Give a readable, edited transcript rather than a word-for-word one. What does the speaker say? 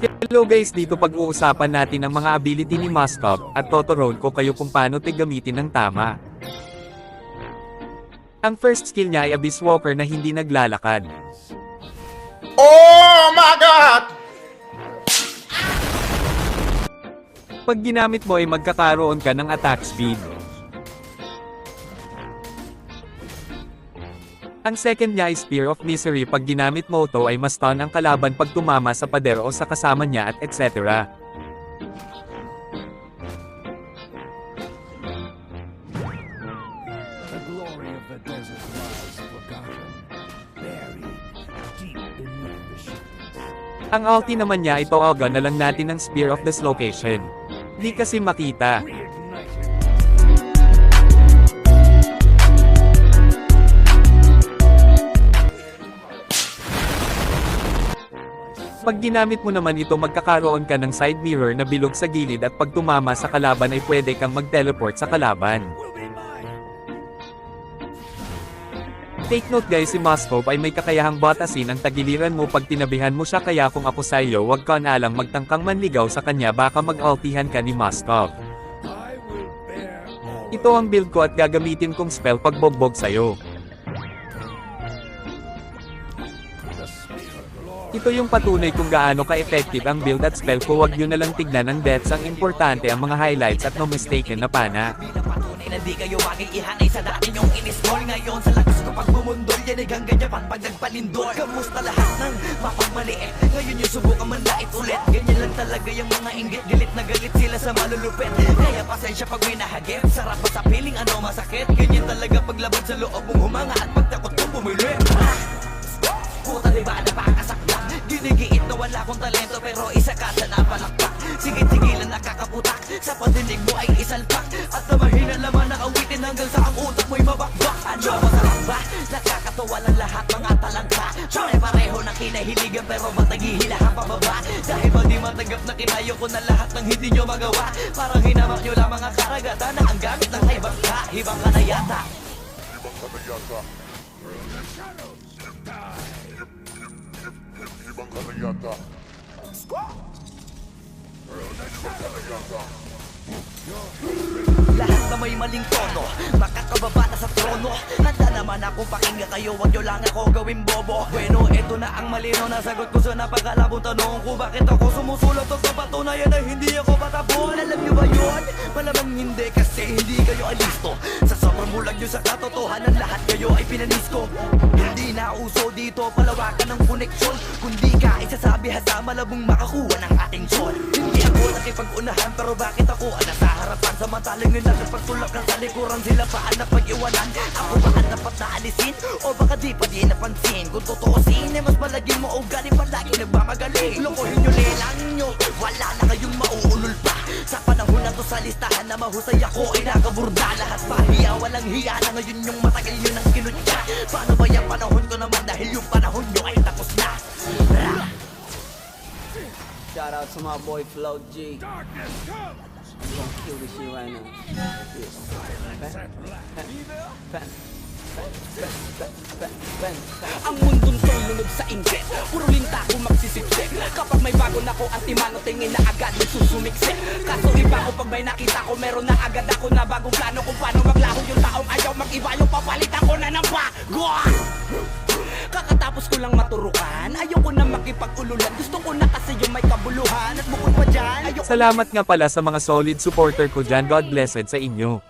Hello guys, dito pag-uusapan natin ang mga ability ni Moskov at tuturuan ko kayo kung paano gamitin ng tama. Ang first skill niya ay Abyss Walker na hindi naglalakad. Oh my God! Pag ginamit mo ay magkakaroon ka ng attack speed. Ang second niya ay Spear of Misery. Pag ginamit mo ito ay mas stun ang kalaban pag tumama sa pader o sa kasama niya at etc. The glory of the desert lies forgotten, buried deep beneath the shades. Ang ulti naman niya ito aga na lang natin ng Spear of Dislocation. Di kasi makita. Pag ginamit mo naman ito magkakaroon ka ng side mirror na bilog sa gilid at pag tumama sa kalaban ay pwede kang mag-teleport sa kalaban. Take note guys, si Moskov ay may kakayahang batasin ang tagiliran mo pag tinabihan mo siya, kaya kung ako sa iyo wag ka na lang magtangkang manligaw sa kanya, baka mag-ultihan ka ni Moskov. Ito ang build ko at gagamitin kong spell pag bogbog sa'yo. Ito yung patunay kung gaano ka-effective ang build at spell ko. Huwag nyo na lang tignan ang deaths, ang importante ang mga highlights at no mistaken na pana. Hindi kayo maging ihanay sa dati yung in-scroll. Ngayon sa lakas ko pag bumundol, yan ay ganyan pag nagpalindol. Kamusta lahat ng mapagmaliit? Ngayon yung subukan man lait ulit. Ganyan lang talaga yung mga inggit, galit na galit sila sa malulupit. Kaya pasensya pag may nahagip, sarap pa sa piling ano masakit. Ganyan talaga paglaban sa loob mong humanga at pagtakot kong bumili. Puta diba napakasaktan? Ginigiit na wala akong talento pero isa ka sa napalakpak. Sigit-sigilan nakakaputak, sa padinig mo ay isalpak. At na mahina laman na awitin hanggang sa ang utak mo'y mabakbak. Ano masarap ba? Nakakatawa lang lahat mga talangka. Pare-pareho na kinahiligan pero matagihilahan pababa. Dahil ba di matanggap na kinayo ko na lahat ng hindi nyo magawa. Parang hinamak nyo lamang ang karagatan na ang gamit ng ibang ka. Ibang ka na yata. Ibang ka na yata. Ibang ka na yata. Lahat na may maling tono, makakababa na sa trono. Handa naman ako pakinggan kayo, wag nyo lang ako gawin bobo. Bueno, eto na ang malino na sagot ko sa napakalabong tanong ko. Bakit ako sumusulat o sa patunayan na hindi ako patabon? Alam nyo ba yun? Malamang hindi kasi hindi kayo alisto. Sa sobrang bulag nyo sa katotohanan, lahat kayo ay pinanisko. Hindi na uso dito palawakan ng koneksyon, kundi ka isasabi hasa malabong makakuha ng atensyon. Hindi ako nakipag-unahan pero bakit ako ang nasa harapan? Samantalang yun nasa pagtulak ng sa likuran, sila pa ang napag-iwanan. Ako ba ang dapat na alisin? O baka di pa di napansin? Kung totoosin ay mas malaging mo o galing palagi nagmamagaling. Lokohin nyo, lelang nyo, wala na kayong mauulol pa. Sa panahon na to sa listahan na mahusay ako ay nakaburda. Lahat pa hiya, walang hiya na ngayon yung matagal yun ang kinutya. Paano ba yung panahon ko naman dahil yung panahon nyo ay tapos na? Shout out to my boy Flo G. I'm gonna kill this shit right now. Ang mundong to'y lunod sa inggit, puro linta ko magsisiksik. Kapag may bago na ko antimano, tingin na agad nagsusumiksik. Kaso iba ko pag may nakita ko, meron na agad ako na bagong plano kung paano maglaho yung taong ayaw mag-iba. Yung papalitan ko na ng bago. Kakatapos ko lang maturukan, ayoko na makipag-ululan. Gusto ko na kasi yung may kabuluhan. At bukod pa dyan, ayoko. Salamat nga pala sa mga solid supporter ko dyan. God blessed sa inyo.